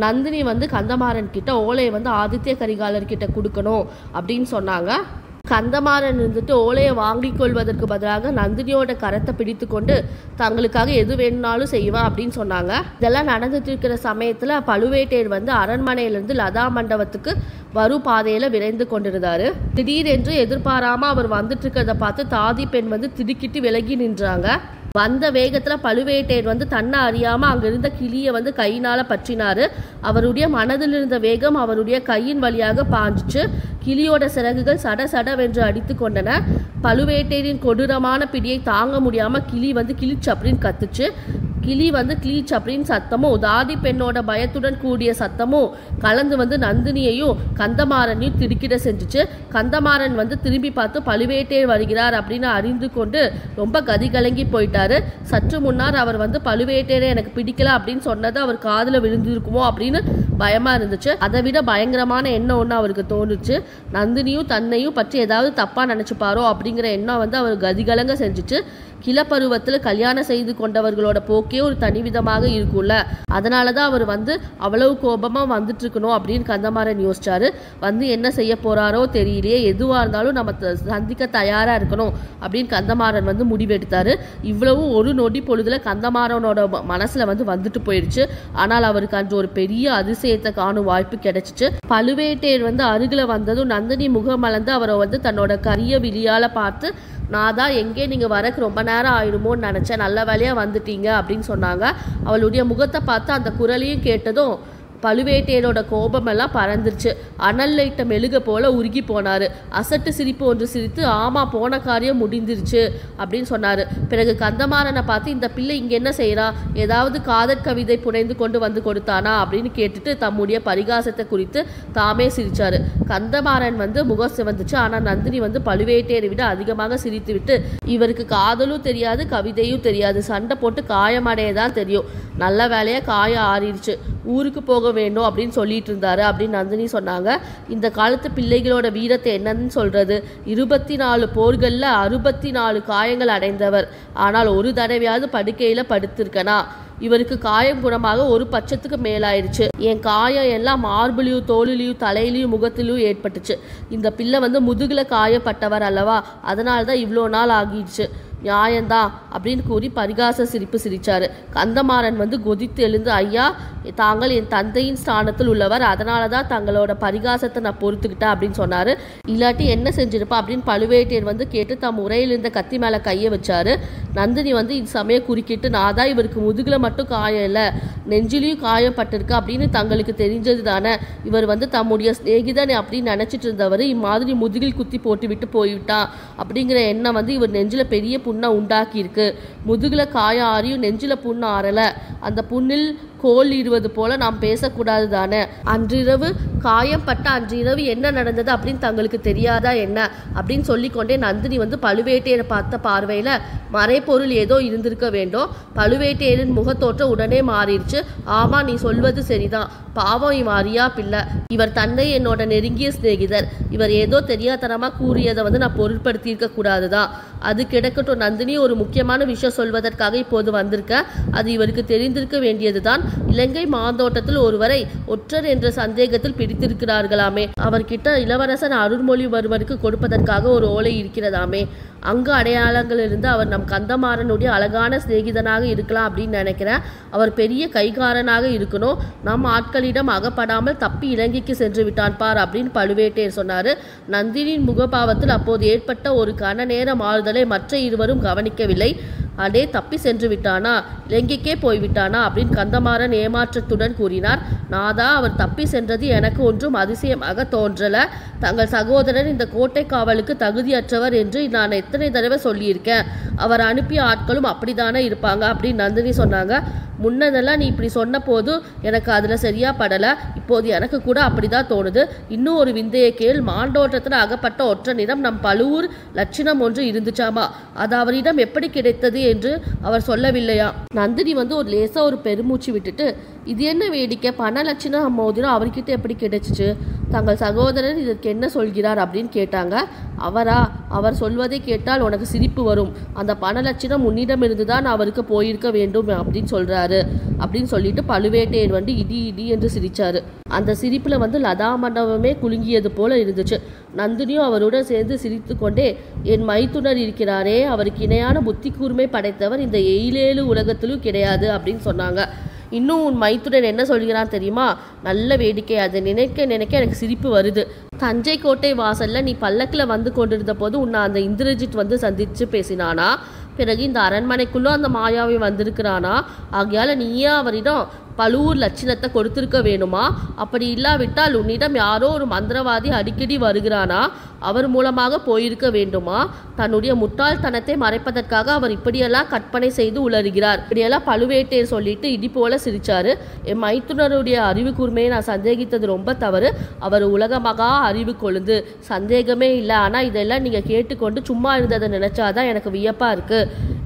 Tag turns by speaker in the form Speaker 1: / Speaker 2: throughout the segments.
Speaker 1: நந்தினி வந்து கந்தமாறன் கிட்ட ஓலையை வந்து ஆதித்ய கரிகாலர் கிட்ட கொடுக்கணும் அப்படின்னு சொன்னாங்க. கந்தமாறன் இருந்துட்டு ஓலையை வாங்கி கொள்வதற்கு பதிலாக நந்தினியோட கரத்தை பிடித்து கொண்டு தங்களுக்காக எது வேணும்னாலும் செய்வேன் அப்படின்னு சொன்னாங்க. இதெல்லாம் நடந்துட்டு இருக்கிற சமயத்தில் பழுவேட்டையர் வந்து அரண்மனையிலிருந்து லதா மண்டபத்துக்கு வரும் பாதையில் விரைந்து கொண்டிருந்தாரு. திடீரென்று எதிர்பாராமல் அவர் வந்துட்டு இருக்கிறத பார்த்து தாதி பெண் வந்து திடுக்கிட்டு விலகி நின்றாங்க. வந்த வேகத்தில் பழுவேட்டையர் வந்து தன்னை அறியாமல் அங்கே இருந்த கிளியை வந்து கையினால் பற்றினார். அவருடைய மனதில் இருந்த வேகம் அவருடைய கையின் வழியாக பாஞ்சிச்சு. கிளியோட சிறகுகள் சட சடவென்று அடித்து கொண்டன. பழுவேட்டையரின் கொடூரமான பிடியை தாங்க முடியாமல் கிளி வந்து கிளிச்சு அப்படின்னு கத்துச்சு. கிளி வந்து கிளீச் அப்படின்னு சத்தமும் தாதி பெண்ணோட பயத்துடன் கூடிய சத்தமும் கலந்து வந்து நந்தினியையும் கந்தமாறனையும் திடுக்கிட செஞ்சுச்சு. கந்தமாறன் வந்து திரும்பி பார்த்து பழுவேட்டையர் வருகிறார் அப்படின்னு அறிந்து கொண்டு ரொம்ப கதி கலங்கி போயிட்டாரு. சற்று முன்னார் அவர் வந்து பழுவேட்டையரை எனக்கு பிடிக்கல அப்படின்னு சொன்னது அவர் காதில் விழுந்திருக்குமோ அப்படின்னு பயமா இருந்துச்சு. அதை விட பயங்கரமான எண்ணம் ஒன்று அவருக்கு தோணுச்சு. நந்தினியும் தன்னையும் பற்றி ஏதாவது தப்பா நினைச்சுப்பாரோ அப்படிங்கிற எண்ணம் வந்து அவர் கதிகலங்க செஞ்சுச்சு. கிளப்பருவத்தில் கல்யாணம் செய்து கொண்டவர்களோட போக்கே ஒரு தனிவிதமாக இருக்கும்ல, அதனாலதான் அவர் வந்து அவ்வளவு கோபமா வந்துட்டு இருக்கணும் அப்படின்னு கந்தமாறன் யோசிச்சாரு. வந்து என்ன செய்ய போறாரோ தெரியலையே, எதுவா இருந்தாலும் நம்ம சந்திக்க தயாரா இருக்கணும் அப்படின்னு கந்தமாறன் வந்து முடிவெடுத்தாரு. இவ்வளவு ஒரு நொடி பொழுதுல கந்தமாறனோட மனசுல வந்து வந்துட்டு போயிடுச்சு. ஆனால் அவருக்கு அன்று ஒரு பெரிய அதிசயத்தை காணும் வாய்ப்பு கிடைச்சிச்சு. பழுவேட்டையர் வந்து அருகில வந்ததும் நந்தினி முகம் மலர்ந்து அவரை வந்து தன்னோட கரிய விழியால பார்த்து, நான் தான் எங்கே நீங்கள் வரக்கு ரொம்ப நேரம் ஆயிடுமோன்னு நினச்சேன், நல்ல வேலையாக வந்துட்டீங்க அப்படின்னு சொன்னாங்க. அவளுடைய முகத்தை பார்த்து அந்த குரலையும் கேட்டதும் பழுவேட்டையரோட கோபமெல்லாம் பறந்துருச்சு. அனல் லைட்ட மெழுக போல உருகி போனார். அசட்டு சிரிப்பு ஒன்று சிரித்து, ஆமாம் போன காரியம் முடிந்துருச்சு அப்படின்னு சொன்னார். பிறகு கந்தமாறனை பார்த்து, இந்த பிள்ளை இங்கே என்ன செய்கிறா, ஏதாவது காதற் கவிதை புனைந்து கொண்டு வந்து கொடுத்தானா அப்படின்னு கேட்டுட்டு தம்முடைய பரிகாசத்தை குறித்து தாமே சிரித்தார். கந்தமாறன் வந்து முகம் சிவந்துச்சு. ஆனால் நந்தினி வந்து பழுவேட்டையரை விட அதிகமாக சிரித்து விட்டு, இவருக்கு காதலும் தெரியாது கவிதையும் தெரியாது, சண்டை போட்டு காயமடைய தான் தெரியும், நல்ல வேலையாக காயம் ஆறிடுச்சு, ஊருக்கு போக வேண்டும் அப்படின்னு சொல்லிட்டு இருந்தாரு அப்படின்னு நந்தினி சொன்னாங்க. இந்த காலத்து பிள்ளைகளோட வீரத்தை என்னன்னு சொல்றது, 24 போர்களில் 64 காயங்கள் அடைந்தவர், ஆனால் ஒரு தடவையாவது படுக்கையில படுத்திருக்கனா, இவருக்கு காயம் குணமாக ஒரு பட்சத்துக்கு மேலாயிருச்சு, என் காயம் எல்லாம் மார்புலையும் தோளிலையும் தலையிலையும் முகத்திலையும் ஏற்பட்டுச்சு, இந்த பிள்ளை வந்து முதுகுல காயப்பட்டவர் அல்லவா, அதனால தான் இவ்வளோ நாள் ஆகிடுச்சு, நியாயம்தான் அப்படின்னு கூறி பரிகாச சிரிப்பு சிரிச்சாரு. கந்தமாறன் வந்து கொதித்து எழுந்து, ஐயா தாங்கள் என் தந்தையின் ஸ்தானத்தில் உள்ளவர், அதனால தான் தங்களோட பரிகாசத்தை நான் பொறுத்துக்கிட்டேன் அப்படின்னு சொன்னாரு. இல்லாட்டி என்ன செஞ்சிருப்பா அப்படின்னு பழுவேட்டையர் வந்து கேட்டு தம் உரையில் இருந்த கத்தி மேலே கையை வச்சாரு. நந்தினி வந்து இந்த சமயம் குறுக்கிட்டு, நான் தான் இவருக்கு முதுகுல மட்டும் காயம் இல்லை நெஞ்சிலையும் காயப்பட்டிருக்கு அப்படின்னு தங்களுக்கு தெரிஞ்சது தானே, இவர் வந்து தம்முடைய சிநேகிதன் அப்படின்னு நினைச்சிட்டு இருந்தவர் இம்மாதிரி முதுகில் குத்தி போட்டு விட்டு போய்விட்டான் அப்படிங்கிற எண்ணம் வந்து இவர் நெஞ்சில் பெரிய புண்ணை உண்டாக்கி இருக்கு, முதுகுல காயம் ஆறியும் நெஞ்சில புண்ணு ஆறல, அந்த புண்ணில் கோல் இடுவது போல நாம் பேசக்கூடாது தானே, அன்றிரவு காயம்பட்ட அன்றிரவு என்ன நடந்தது அப்படின்னு தங்களுக்கு தெரியாதா என்ன அப்படின்னு சொல்லிக்கொண்டே நந்தினி வந்து பழுவேட்டையரை பார்த்த பார்வையில மறைப்பொருள் ஏதோ இருந்திருக்க வேண்டும். பழுவேட்டையரின் முகத்தோற்றம் உடனே மாறிடுச்சு. ஆமா நீ சொல்வது சரிதான், பாவம் இவன் அறியா பிள்ளை, இவர் தன்னை என்னோட நெருங்கிய சிநேகிதர், இவர் ஏதோ தெரியாதனமா கூறியதை வந்து நான் பொருட்படுத்தி இருக்க கூடாதுதான், அது கிடக்கட்டும் நந்தினி, ஒரு முக்கியமான விஷயம் சொல்வதற்காக இப்போது வந்திருக்க, அது இவருக்கு தெரிந்திருக்க வேண்டியதுதான். இலங்கை மாந்தோட்டத்தில் ஒருவரை ஒற்றர் என்ற சந்தேகத்தில் பிடித்திருக்கிறார்களாமே, அவர்கிட்ட இளவரசன் அருள்மொழிவர்மருக்கு கொடுப்பதற்காக ஒரு ஓலை இருக்கிறதாமே, அங்கு அடையாளங்கள் இருந்து அவர் நம் கந்தமாறனுடைய அழகான சிநேகிதனாக இருக்கலாம் அப்படின்னு நினைக்கிறேன், அவர் பெரிய கைகாரனாக இருக்கணும், நம் ஆட்களிடம் அகப்படாமல் தப்பி இலங்கைக்கு சென்று விட்டான் பார் அப்படின்னு பழுவேட்டையர் சொன்னாரு. நந்தினியின் முகபாவத்தில் அப்போது ஏற்பட்ட ஒரு கன நேர மாறுதலை மற்ற இருவரும் கவனிக்கவில்லை. அடே தப்பி சென்று விட்டானா, இலங்கைக்கே போய்விட்டானா அப்படின்னு கந்தமாறன் ஏமாற்றத்துடன் கூறினார். நாதா, அவர் தப்பி சென்றது எனக்கு ஒன்றும் அதிசயமாக தோன்றல, தங்கள் சகோதரர் இந்த கோட்டை காவலுக்கு தகுதியற்றவர் என்று நான் எத்தனை தடவை சொல்லியிருக்கேன், அவர் அனுப்பிய ஆட்களும் அப்படித்தானே இருப்பாங்க அப்படின்னு நந்தினி சொன்னாங்க. முன்னதெல்லாம் நீ இப்படி சொன்ன போது எனக்கு அதில் சரியா படலை, இப்போது எனக்கு கூட அப்படிதான் தோணுது. இன்னும் ஒரு விந்தைய கேள், மாண்டோட்டத்தில் அகப்பட்ட ஒற்றனிடம் நம் பழுவூர் லட்சணம் ஒன்று இருந்துச்சாமா, அது அவரிடம் எப்படி கிடைத்தது என்று அவர் சொல்லவில்லையா? நந்தினி வந்து ஒரு லேசா ஒரு பெருமூச்சு விட்டுட்டு, இது என்ன வேடிக்கை, பண லட்சணம் மோதிரம் அவர்கிட்ட எப்படி கிடைச்சிச்சு, தங்கள் சகோதரர் இதற்கு என்ன சொல்கிறார் அப்படின்னு கேட்டாங்க. அவர் சொல்வதை கேட்டால் உனக்கு சிரிப்பு வரும், அந்த பண லட்சணம் உன்னிடம் இருந்துதான் அவருக்கு போயிருக்க வேண்டும் அப்படின்னு சொல்றாரு அப்படின்னு சொல்லிட்டு பழுவேட்டையர் வந்து இடி இடி என்று சிரிச்சாரு. அந்த சிரிப்புல வந்து லதா மண்டபமே குலுங்கியது போல இருந்துச்சு. நந்தினியும் அவருடன் சேர்ந்து சிரித்து கொண்டே, என் மைத்துனர் இருக்கிறாரே, அவருக்கு இணையான புத்தி கூர்மை படைத்தவர் இந்த 7 உலகத்திலும் கிடையாது அப்படின்னு சொன்னாங்க. இன்னும் உன் மைத்துடன் என்ன சொல்கிறான் தெரியுமா, நல்ல வேடிக்கை, அதை நினைக்க நினைக்க எனக்கு சிரிப்பு வருது. தஞ்சை கோட்டை வாசல்ல நீ பல்லக்கில் வந்து கொண்டிருந்த போது உன்னை அந்த இந்திரஜித் வந்து சந்திச்சு பேசினானா, பிறகு இந்த அரண்மனைக்குள்ள அந்த மாயாவி வந்திருக்கிறானா, ஆகையால நீயே அவரிடம் பழுவூர் லட்சணத்தை கொடுத்திருக்க வேணுமா, அப்படி இல்லாவிட்டால் உன்னிடம் யாரோ ஒரு மந்திரவாதி அடிக்கடி வருகிறானா, அவர் மூலமாக போயிருக்க வேண்டுமா, தன்னுடைய முட்டாள்தனத்தை மறைப்பதற்காக அவர் இப்படியெல்லாம் கற்பனை செய்து உளறுகிறார், இப்படியெல்லாம் பழுவேட்டையர் சொல்லிட்டு இடி போல சிரிச்சாரு. என் மைத்துனருடைய அறிவு கூர்மையை நான் சந்தேகித்தது ரொம்ப தவறு, அவர் உலகமாக அறிவு கொழுந்து, சந்தேகமே இல்லை. ஆனால் இதெல்லாம் நீங்கள் கேட்டுக்கொண்டு சும்மா இருந்ததை நினைச்சாதான் எனக்கு வியப்பா இருக்கு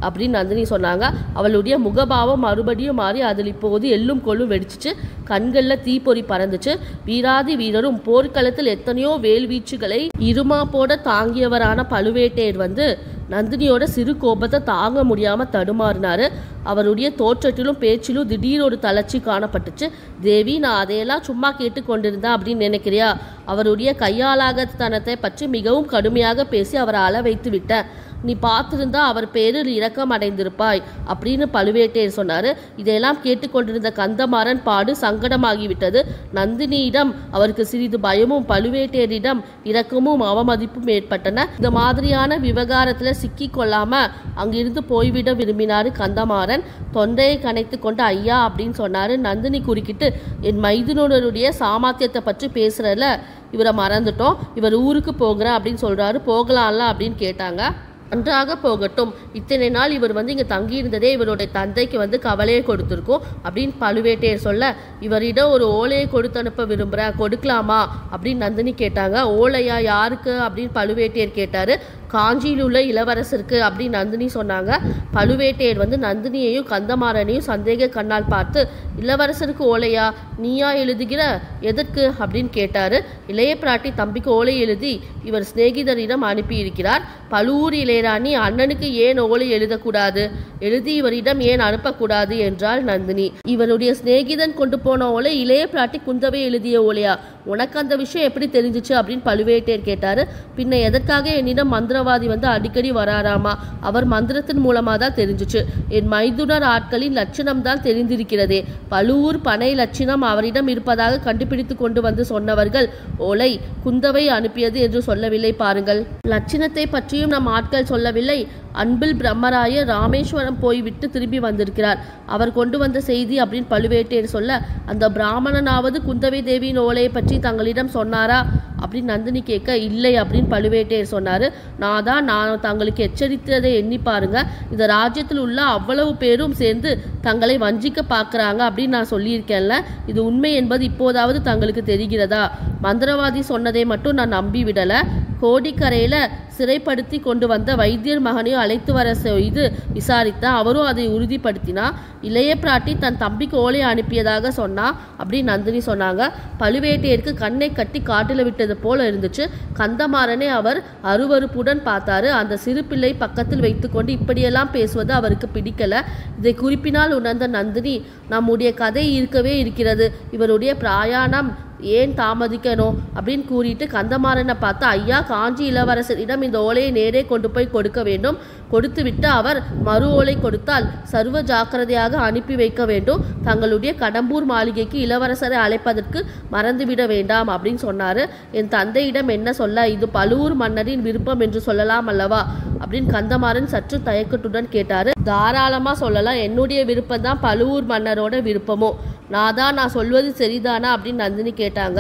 Speaker 1: அப்படின்னு நந்தினி சொன்னாங்க. அவளுடைய முகபாவம் மறுபடியும் மாறி அதில் இப்போது எள்ளும் கொள்ளும் வெடிச்சிச்சு, கண்களில் தீப்பொறி பறந்துச்சு. வீராதி வீரரும் போர்க்களத்தில் எத்தனையோ வேல்வீச்சுகளை இருமா போட தாங்கியவரான பழுவேட்டையர் வந்து நந்தினியோட சிறு கோபத்தை தாங்க முடியாம தடுமாறினாரு. அவருடைய தோற்றத்திலும் பேச்சிலும் திடீர் ஒரு தளர்ச்சி காணப்பட்டுச்சு. தேவி, நான் அதையெல்லாம் சும்மா கேட்டுக்கொண்டிருந்தேன் அப்படின்னு நினைக்கிறியா, அவருடைய கையாளாகத்தனத்தை பற்றி மிகவும் கடுமையாக பேசி அவரை அள வைத்து விட்டேன், நீ பார்த்திருந்தா அவர் பேரில் இரக்கம் அடைந்திருப்பாய் அப்படின்னு பழுவேட்டையர் சொன்னாரு. இதையெல்லாம் கேட்டுக்கொண்டிருந்த கந்தமாறன் பாடு சங்கடமாகிவிட்டது. நந்தினியிடம் அவருக்கு சிறிது பயமும் பழுவேட்டையரிடம் இரக்கமும் அவமதிப்பும் ஏற்பட்டன. இந்த மாதிரியான விவகாரத்துல சிக்கி கொள்ளாம அங்கிருந்து போய்விட விரும்பினாரு கந்தமாறன். தொண்டையை கனைத்து கொண்டு ஐயா அப்படின்னு சொன்னாரு. நந்தினி குறுக்கிட்டு, என் மைதுனருடைய சாமர்த்தியத்தை பற்றி பேசுறதுல இவரை மறந்துட்டோம், இவர் ஊருக்கு போகிறேன் அப்படின்னு சொல்றாரு, போகலாம்ல அப்படின்னு கேட்டாங்க. நன்றாக போகட்டும், இத்தனை நாள் இவர் வந்து இங்கே தங்கியிருந்ததே இவருடைய தந்தைக்கு வந்து கவலையை கொடுத்துருக்கோம் அப்படின்னு பழுவேட்டையர் சொல்ல, இவரிடம் ஒரு ஓலையை கொடுத்து அனுப்ப விரும்புகிறேன், கொடுக்கலாமா அப்படின்னு நந்தினி கேட்டாங்க. ஓலையா, யாருக்கு அப்படின்னு பழுவேட்டையர் கேட்டார். காஞ்சியில் உள்ள இளவரசருக்கு அப்படின்னு நந்தினி சொன்னாங்க. பழுவேட்டையர் வந்து நந்தினியையும் கந்தமாறனையும் சந்தேக கண்ணால் பார்த்து, இளவரசருக்கு ஓலையா, நீயா எழுதுகிற, எதற்கு அப்படின்னு கேட்டாரு. இளைய பிராட்டி தம்பிக்கு ஓலை எழுதி இவர் சிநேகிதரிடம் அனுப்பியிருக்கிறார். பழுவூர் இளையராணி அண்ணனுக்கு ஏன் ஓலை எழுதக்கூடாது, எழுதி இவரிடம் ஏன் அனுப்பக்கூடாது என்றாள் நந்தினி. இவருடைய சிநேகிதன் கொண்டு போன ஓலை இளைய பிராட்டி குந்தவை எழுதிய ஓலையா, உனக்கு அந்த விஷயம் எப்படி தெரிஞ்சிச்சு அப்படின்னு பழுவேட்டையர் கேட்டாரு. பின்ன எதற்காக என்னிடம் மந்திரவாதி வந்து அடிக்கடி வராராமா, அவர் மந்திரத்தின் மூலமாக தான் தெரிஞ்சிச்சு. என் மைதுனர் ஆட்களின் லட்சணம் தான் தெரிந்திருக்கிறதே, பழுவூர் பனை லட்சணம் அவரிடம் இருப்பதாக கண்டுபிடித்து கொண்டு வந்து சொன்னவர்கள் ஓலை குந்தவை அனுப்பியது என்று சொல்லவில்லை பாருங்கள். லட்சணத்தை பற்றியும் நம் ஆட்கள் சொல்லவில்லை. அன்பில் பிரம்மராயர் ராமேஸ்வரம் போய்விட்டு திரும்பி வந்திருக்கிறார், அவர் கொண்டு வந்த செய்தி அப்படின்னு பழுவேட்டையர் சொல்ல, அந்த பிராமணனாவது குந்தவை தேவியின் ஓலையை பற்றி தங்களிடம் சொன்னாரா அப்படின்னு நந்தினி கேட்க, இல்லை அப்படின்னு பழுவேட்டையர் சொன்னார். நான் தங்களுக்கு எச்சரித்ததை எண்ணி பாருங்க, இந்த ராஜ்யத்தில் உள்ள அவ்வளவு பேரும் சேர்ந்து தங்களை வஞ்சிக்க பார்க்குறாங்க அப்படின்னு நான் சொல்லியிருக்கேன்ல, இது உண்மை என்பது இப்போதாவது தங்களுக்கு தெரிகிறதா? மந்திரவாதி சொன்னதை மட்டும் நான் நம்பி விடலை. கோடிக்கரையில் சிறைப்படுத்தி கொண்டு வந்த வைத்தியர் மகனையும் அழைத்து வர செய்து விசாரித்தா, அவரும் அதை உறுதிப்படுத்தினா. இளைய பிராட்டி தன் தம்பிக்கு ஓலை அனுப்பியதாக சொன்னா அப்படின்னு நந்தினி சொன்னாங்க. பழுவேட்டையருக்கு கண்ணை கட்டி காட்டில் விட்டது போல இருந்துச்சு. கந்தமாறனை அவர் அருவருப்புடன் பார்த்தாரு. அந்த சிறு பிள்ளை பக்கத்தில் வைத்துக்கொண்டு இப்படியெல்லாம் பேசுவது அவருக்கு பிடிக்கல. இதை குறிப்பினால் உணர்ந்த நந்தினி, நம்முடைய கதை இருக்கவே இருக்கிறது, இவருடைய பிரயாணம் ஏன் தாமதிக்கணும் அப்படின்னு கூறிட்டு கந்தமாறனை பார்த்து, ஐயா, காஞ்சி இளவரசரிடம் இந்த ஓலையை நேரே கொண்டு போய் கொடுக்க வேண்டும், கொடுத்துவிட்டு அவர் மறு ஓலை கொடுத்தால் சர்வ ஜாக்கிரதையாக அனுப்பி வைக்க வேண்டும், தங்களுடைய கடம்பூர் மாளிகைக்கு இளவரசரை அழைப்பதற்கு மறந்துவிட வேண்டாம் அப்படின்னு சொன்னாரு. என் தந்தையிடம் என்ன சொல்ல, இது பழுவூர் மன்னரின் விருப்பம் என்று சொல்லலாம் அல்லவா அப்படின்னு கந்தமாறன் சற்று தயக்கத்துடன் கேட்டாரு. தாராளமா சொல்லலாம், என்னுடைய விருப்பம் தான் பழுவூர் மன்னரோட விருப்பமோ. நான் சொல்வது சரிதானா அப்படின்னு நந்தினி கேட்டாங்க.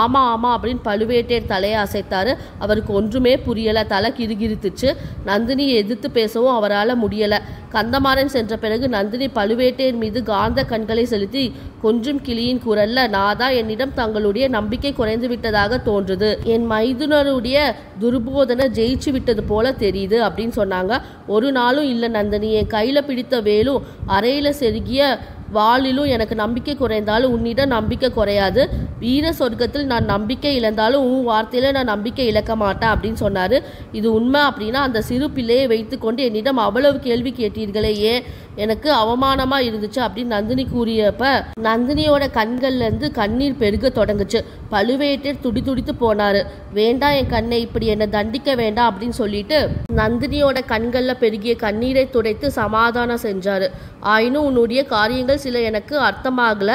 Speaker 1: ஆமாம் ஆமாம் அப்படின்னு பழுவேட்டையர் தலையை அசைத்தாரு. அவருக்கு ஒன்றுமே புரியலை, தலை கிறுகிறுத்துச்சு. நந்தினியை எதிர்த்து பேசவும் அவரால் முடியலை. கந்தமாறன் சென்ற பிறகு நந்தினி பழுவேட்டையர் மீது காந்த கண்களை செலுத்தி கொஞ்சம் கிளியின் குரல்ல, நாதா, என்னிடம் தங்களுடைய நம்பிக்கை குறைந்து விட்டதாக தோன்றுது. என் மைதுனருடைய துர்போதனை ஜெயிச்சு விட்டது போல தெரியுது அப்படின்னு சொன்னாங்க. ஒரு நாளும் இல்லை நந்தினி, என் கையில் பிடித்த வேலும் அறையில் செருகிய வாளிலும் எனக்கு நம்பிக்கை குறைந்தாலும் உன்னிடம் நம்பிக்கை குறையாது. வீர சொர்க்கத்தில் நான் நம்பிக்கை இழந்தாலும் உன் வார்த்தையில் நான் நம்பிக்கை இழக்க மாட்டேன் அப்படின்னு சொன்னார். இது உண்மை அப்படின்னா அந்த சிறு பிள்ளையை வைத்துக்கொண்டு என்னிடம் அவ்வளவு கேள்வி கேட்டீர்களே, ஏன்? எனக்கு அவமானமாக இருந்துச்சு அப்படின்னு நந்தினி கூறியப்ப நந்தினியோட கண்கள்லேருந்து கண்ணீர் பெருக தொடங்குச்சு. பழுவேட்டையர் துடித்து போனார். வேண்டாம் என் கண்ணை, இப்படி என்னை தண்டிக்க வேண்டாம் அப்படின்னு சொல்லிட்டு நந்தினியோட கண்களில் பெருகிய கண்ணீரை துடைத்து சமாதானம் செஞ்சார். ஆயினும் உன்னுடைய காரியங்கள் சில எனக்கு அர்த்தமாகல.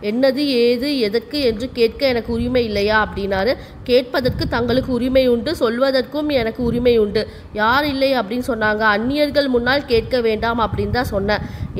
Speaker 1: என்னது, ஏது, எதற்கு என்று கேட்க எனக்கு உரிமை இல்லையா அப்படின்னாரு. கேட்பதற்கு தங்களுக்கு உரிமை உண்டு, சொல்வதற்கும் எனக்கு உரிமை உண்டு. யார் இல்லை அப்படின்னு சொன்னாங்க? அந்நியர்கள் முன்னால் கேட்க வேண்டாம் அப்படின்னு தான் சொன்னேன்.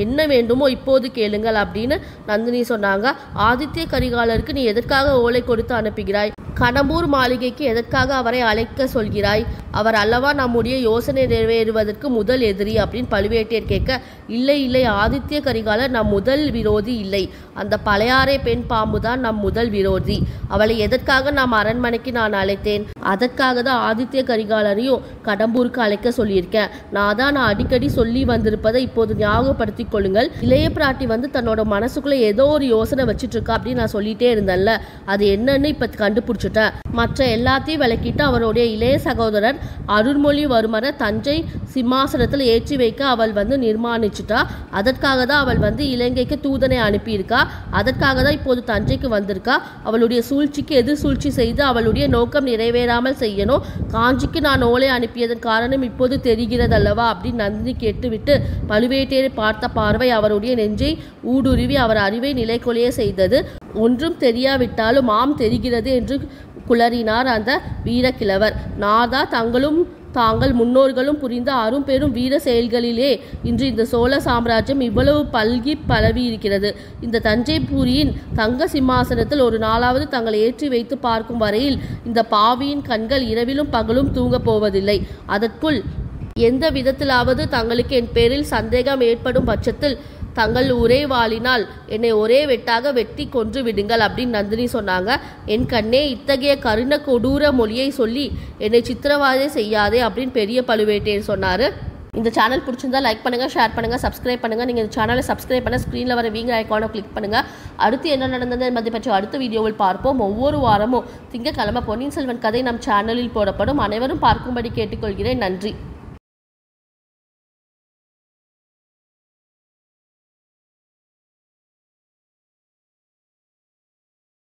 Speaker 1: என்ன வேண்டுமோ இப்போது கேளுங்கள் அப்படின்னு நந்தினி சொன்னாங்க. ஆதித்ய கரிகாலருக்கு நீ எதற்காக ஓலை கொடுத்து அனுப்புகிறாய்? கடம்பூர் மாளிகைக்கு எதற்காக அவரை அழைக்க சொல்கிறாய்? அவர் அல்லவா நம்முடைய யோசனை நிறைவேறுவதற்கு முதல் எதிரி அப்படின்னு பழுவேட்டையர் கேட்க, இல்லை, ஆதித்ய கரிகாலர் நம் முதல் விரோதி இல்லை. அந்த பழையாறை பெண் பாம்பு தான் நம் முதல் விரோதி. அவளை எதற்காக நாம் அரண்மனைக்கு நான் அழைத்தேன்? அதற்காக தான் ஆதித்ய கரிகாலரையும் கடம்பூருக்கு அழைக்க சொல்லியிருக்கேன். நான் அடிக்கடி சொல்லி வந்திருப்பதை இப்போது ஞாபகப்படுத்திக் கொள்ளுங்கள். இளைய பிராட்டி தன்னோட மனசுக்குள்ள ஏதோ ஒரு யோசனை வச்சுட்டு இருக்கா அப்படின்னு நான் சொல்லிட்டே இருந்தேன்ல, அது என்னன்னு இப்ப கண்டுபிடிச்சிட்டேன். மற்ற எல்லாத்தையும் விளக்கிட்டு அவருடைய இளைய சகோதரர் அருள்மொழிவர்மரை தஞ்சை சிம்மாசனத்தில் ஏற்றி வைக்க அவள் நிர்மாணிச்சுட்டா. அதற்காக தான் அவள் இலங்கைக்கு தூதனை அனுப்பியிருக்கா. அதற்காக தான் இப்போது தஞ்சைக்கு வந்திருக்கா. அவளுடைய சூழ்ச்சிக்கு எதிர் சூழ்ச்சி செய்து அவளுடைய நோக்கம் நிறைவேறாமல் செய்யணும். காஞ்சிக்கு நான் ஓலை அனுப்பியதன் காரணம் இப்போது தெரிகிறது அல்லவா அப்படின்னு நந்தினி கேட்டுவிட்டு பழுவேட்டையரை பார்த்த பார்வை அவருடைய நெஞ்சை ஊடுருவி அவர் அறிவை நிலைகொலைய செய்தது. ஒன்றும் தெரியாவிட்டாலும் ஆம் தெரிகிறது என்று குளறினார் அந்த வீரக்கிழவர். நாதா, தாங்கள் முன்னோர்களும் புரிந்த அரும் பெரும் வீர செயல்களிலே இன்று இந்த சோழ சாம்ராஜ்யம் இவ்வளவு பல்கி பரவி இருக்கிறது. இந்த தஞ்சைபுரியின் தங்க சிம்மாசனத்தில் ஒரு நாளாவது தங்களை ஏற்றி வைத்து பார்க்கும் வரையில் இந்த பாவியின் கண்கள் இரவிலும் பகலும் தூங்கப் போவதில்லை. அதற்குள் எந்த விதத்திலாவது தங்களுக்கு என் பேரில் சந்தேகம் ஏற்படும் பட்சத்தில் தங்கள் ஒரே வாளினால் என்னை ஒரே வெட்டாக வெட்டி கொன்று விடுங்கள் அப்படின்னு நந்தினி சொன்னாங்க. என் கண்ணே, இத்தகைய கருண கொடூர மொழியை சொல்லி என்னை சித்திரவதை செய்யாதே அப்படின்னு பெரிய பழுவேட்டையர் சொன்னார். இந்த சேனல் பிடிச்சிருந்தா லைக் பண்ணுங்கள், ஷேர் பண்ணுங்கள், சப்ஸ்கிரைப் பண்ணுங்கள். நீங்கள் இந்த சேனலை சப்ஸ்கிரைப் பண்ண ஸ்க்ரீனில் வர வீங்க ஐக்கானை கிளிக் பண்ணுங்கள். அடுத்து என்ன நடந்தது என்பதை பற்றி அடுத்த வீடியோவில் பார்ப்போம். ஒவ்வொரு வாரமும் திங்கட்கிழமை பொன்னியின் செல்வன் கதை நம் சேனலில் போடப்படும். அனைவரும் பார்க்கும்படி கேட்டுக்கொள்கிறேன். நன்றி.